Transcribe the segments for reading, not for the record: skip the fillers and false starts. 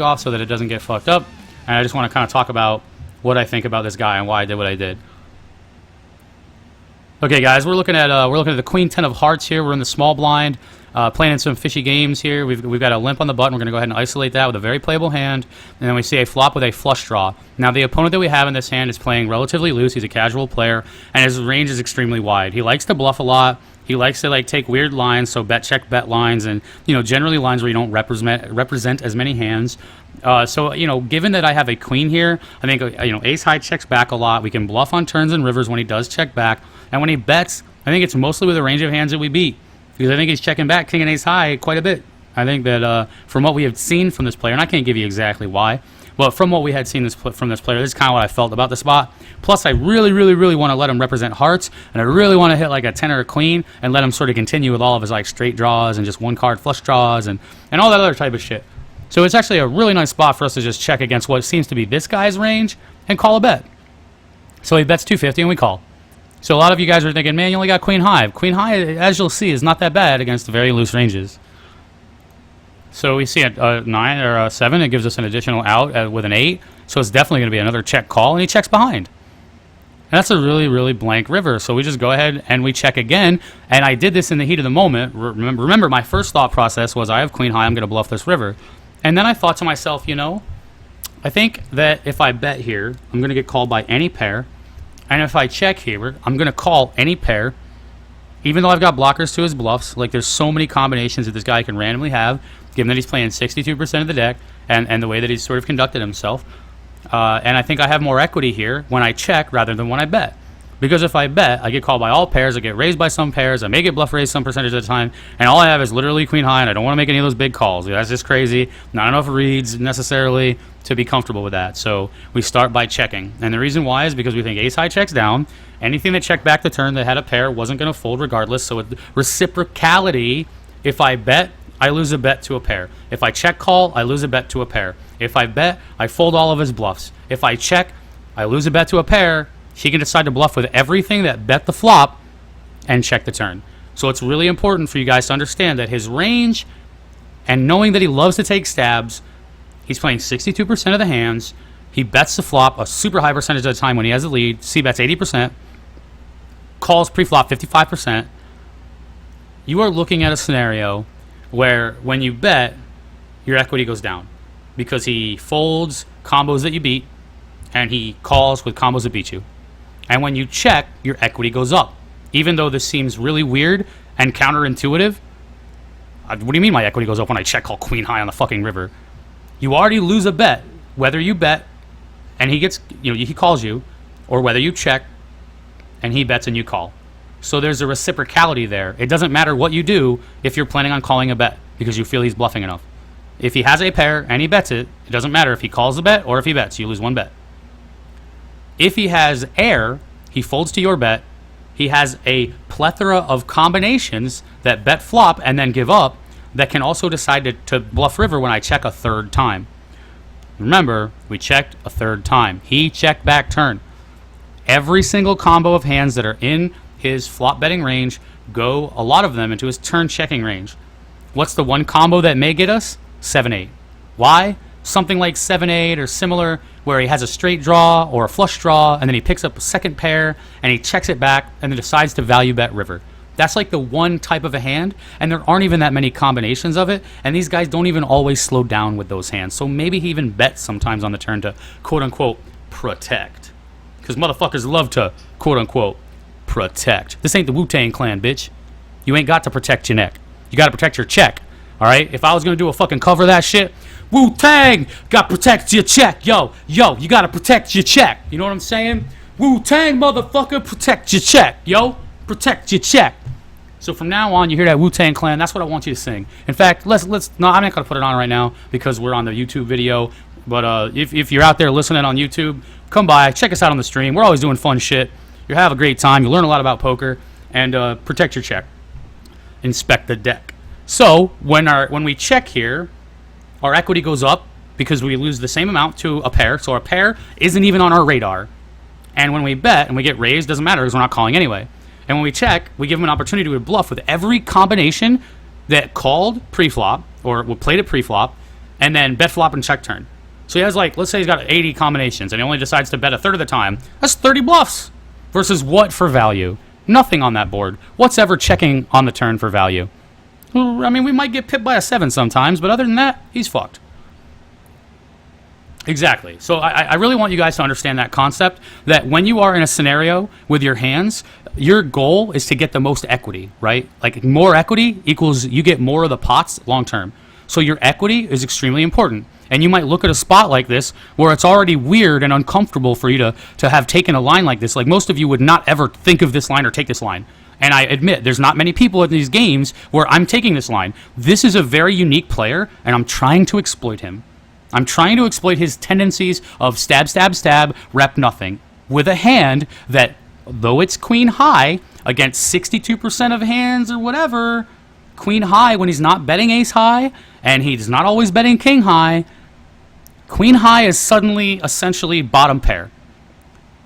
off so that it doesn't get fucked up, and I just want to kind of talk about what I think about this guy and why I did what I did. Okay, guys, we're looking at the Queen 10 of Hearts here. We're in the small blind, playing some fishy games here. We've got a limp on the button. We're going to go ahead and isolate that with a very playable hand, and then we see a flop with a flush draw. Now, the opponent that we have in this hand is playing relatively loose. He's a casual player, and his range is extremely wide. He likes to bluff a lot. He likes to take weird lines, so bet check bet lines, and generally lines where you don't represent as many hands. So given that I have a queen here, I think ace high checks back a lot. We can bluff on turns and rivers when he does check back, and when he bets, I think it's mostly with a range of hands that we beat, because I think he's checking back king and ace high quite a bit. I think that from what we have seen from this player, and I can't give you exactly why, but from what we had seen from this player, this is kind of what I felt about the spot. Plus, I really, really, really want to let him represent hearts, and I really want to hit like a 10 or a queen and let him sort of continue with all of his straight draws and just one card flush draws and all that other type of shit. So it's actually a really nice spot for us to just check against what seems to be this guy's range and call a bet. So he bets 250 and we call. So a lot of you guys are thinking, man, you only got queen high. Queen high, as you'll see, is not that bad against very loose ranges. So we see a 9 or a 7. It gives us an additional out with an 8. So it's definitely going to be another check call, and he checks behind. And that's a really, really blank river. So we just go ahead and we check again. And I did this in the heat of the moment. Remember, my first thought process was I have queen high. I'm going to bluff this river. And then I thought to myself, I think that if I bet here, I'm going to get called by any pair. And if I check here, I'm going to call any pair. Even though I've got blockers to his bluffs, there's so many combinations that this guy can randomly have, given that he's playing 62% of the deck and the way that he's sort of conducted himself. And I think I have more equity here when I check rather than when I bet. Because if I bet, I get called by all pairs, I get raised by some pairs, I may get bluff raised some percentage of the time, and all I have is literally queen high, and I don't want to make any of those big calls. That's just crazy. Not enough reads necessarily to be comfortable with that. So we start by checking. And the reason why is because we think ace high checks down. Anything that checked back the turn that had a pair wasn't going to fold regardless. So with reciprocality, if I bet, I lose a bet to a pair. If I check call, I lose a bet to a pair. If I bet, I fold all of his bluffs. If I check, I lose a bet to a pair. He can decide to bluff with everything that bet the flop and check the turn. So it's really important for you guys to understand that his range, and knowing that he loves to take stabs, he's playing 62% of the hands. He bets the flop a super high percentage of the time when he has the lead. C-bets 80%. Calls pre-flop 55%. You are looking at a scenario where when you bet, your equity goes down because he folds combos that you beat and he calls with combos that beat you. And when you check, your equity goes up. Even though this seems really weird and counterintuitive, what do you mean my equity goes up when I check call queen high on the fucking river? You already lose a bet, whether you bet and he gets, he calls you, or whether you check and he bets and you call. So there's a reciprocality there. It doesn't matter what you do if you're planning on calling a bet because you feel he's bluffing enough. If he has a pair and he bets it, it doesn't matter if he calls the bet or if he bets. You lose one bet. If he has air, he folds to your bet. He has a plethora of combinations that bet flop and then give up that can also decide to bluff river when I check a third time. Remember, we checked a third time. He checked back turn. Every single combo of hands that are in his flop betting range go, a lot of them, into his turn checking range. What's the one combo that may get us? 7-8. Why? Something like 7-8 or similar, where he has a straight draw or a flush draw, and then he picks up a second pair and he checks it back and then decides to value bet river. That's like the one type of a hand, and there aren't even that many combinations of it, and these guys don't even always slow down with those hands. So maybe he even bets sometimes on the turn to quote-unquote protect. Because motherfuckers love to quote-unquote protect. This ain't the Wu-Tang Clan, bitch. You ain't got to protect your neck. You got to protect your check. All right? If I was going to do a fucking cover of that shit, Wu-Tang, got to protect your check. Yo, you got to protect your check. You know what I'm saying? Wu-Tang, motherfucker, protect your check. Yo, protect your check. So from now on, you hear that Wu-Tang Clan, that's what I want you to sing. In fact, no, I'm not going to put it on right now because we're on the YouTube video. But if you're out there listening on YouTube, come by, check us out on the stream. We're always doing fun shit. You have a great time. You learn a lot about poker. And protect your check. Inspect the deck. So when we check here, our equity goes up because we lose the same amount to a pair. So our pair isn't even on our radar. And when we bet and we get raised, doesn't matter because we're not calling anyway. And when we check, we give him an opportunity to bluff with every combination that called pre-flop or played it pre-flop and then bet flop and check turn. So he has like, let's say he's got 80 combinations and he only decides to bet a third of the time. That's 30 bluffs. Versus what for value? Nothing on that board. What's ever checking on the turn for value? I mean, we might get pipped by a 7 sometimes, but other than that, he's fucked. Exactly. So I really want you guys to understand that concept, that when you are in a scenario with your hands, your goal is to get the most equity, right? Like more equity equals you get more of the pots long term. So your equity is extremely important. And you might look at a spot like this where it's already weird and uncomfortable for you to have taken a line like this. Like most of you would not ever think of this line or take this line. And I admit, there's not many people in these games where I'm taking this line. This is a very unique player, and I'm trying to exploit him. I'm trying to exploit his tendencies of stab, stab, stab, rep nothing, with a hand that, though it's queen high, against 62% of hands or whatever, queen high when he's not betting ace high, and he's not always betting king high, queen high is suddenly essentially bottom pair.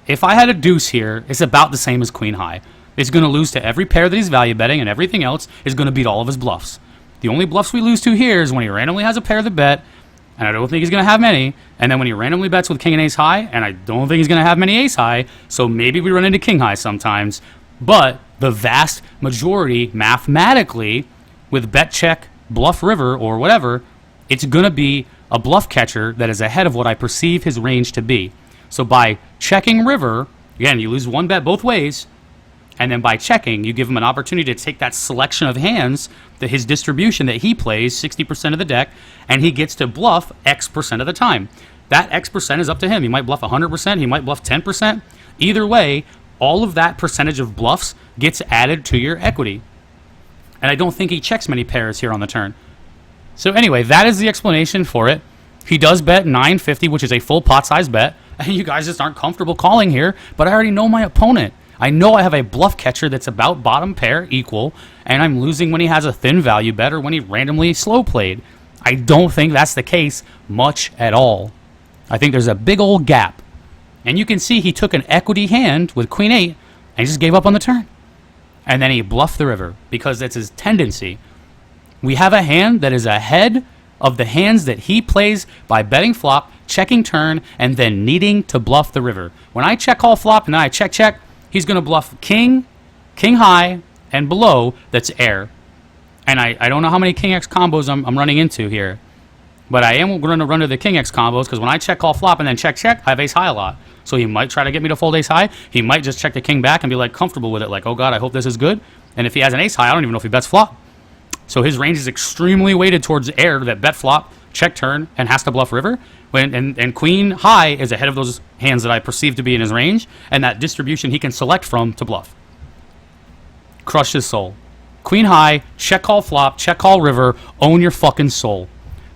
If I had a deuce here, it's about the same as queen high. It's going to lose to every pair that he's value betting, and everything else is going to beat all of his bluffs. The only bluffs we lose to here is when he randomly has a pair that bet, and I don't think he's going to have many, and then when he randomly bets with king and ace high, and I don't think he's going to have many ace high, so maybe we run into king high sometimes. But the vast majority, mathematically, with bet check, bluff river, or whatever, it's going to be a bluff catcher that is ahead of what I perceive his range to be. So by checking river, again, you lose one bet both ways, and then by checking, you give him an opportunity to take that selection of hands, that his distribution that he plays, 60% of the deck, and he gets to bluff X% of the time. That X% is up to him. He might bluff 100%, he might bluff 10%. Either way, all of that percentage of bluffs gets added to your equity. And I don't think he checks many pairs here on the turn. So anyway, that is the explanation for it. He does bet 950, which is a full pot size bet, and you guys just aren't comfortable calling here, but I already know my opponent. I know I have a bluff catcher that's about bottom pair equal, and I'm losing when he has a thin value bet or when he randomly slow played. I don't think that's the case much at all. I think there's a big old gap. And you can see he took an equity hand with queen 8 and he just gave up on the turn. And then he bluffed the river because that's his tendency. We have a hand that is ahead of the hands that he plays by betting flop, checking turn, and then needing to bluff the river. When I check call flop and then I check check, he's going to bluff king, king high, and below that's air. And I don't know how many king X combos I'm running into here. But I am going to run to the king X combos because when I check call flop and then check check, I have ace high a lot. So he might try to get me to fold ace high. He might just check the king back and be like comfortable with it. Like, oh God, I hope this is good. And if he has an ace high, I don't even know if he bets flop. So his range is extremely weighted towards air that bet flop, check turn, and has to bluff river. And queen high is ahead of those hands that I perceive to be in his range, and that distribution he can select from to bluff. Crush his soul. Queen high, check call flop, check call river, own your fucking soul.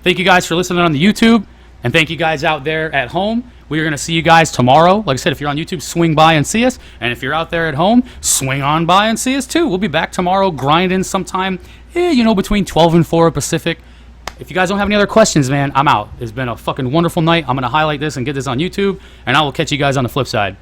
Thank you guys for listening on the YouTube, and thank you guys out there at home. We are going to see you guys tomorrow. Like I said, if you're on YouTube, swing by and see us. And if you're out there at home, swing on by and see us too. We'll be back tomorrow grinding sometime, between 12 and 4 Pacific. If you guys don't have any other questions, man, I'm out. It's been a fucking wonderful night. I'm going to highlight this and get this on YouTube, and I will catch you guys on the flip side.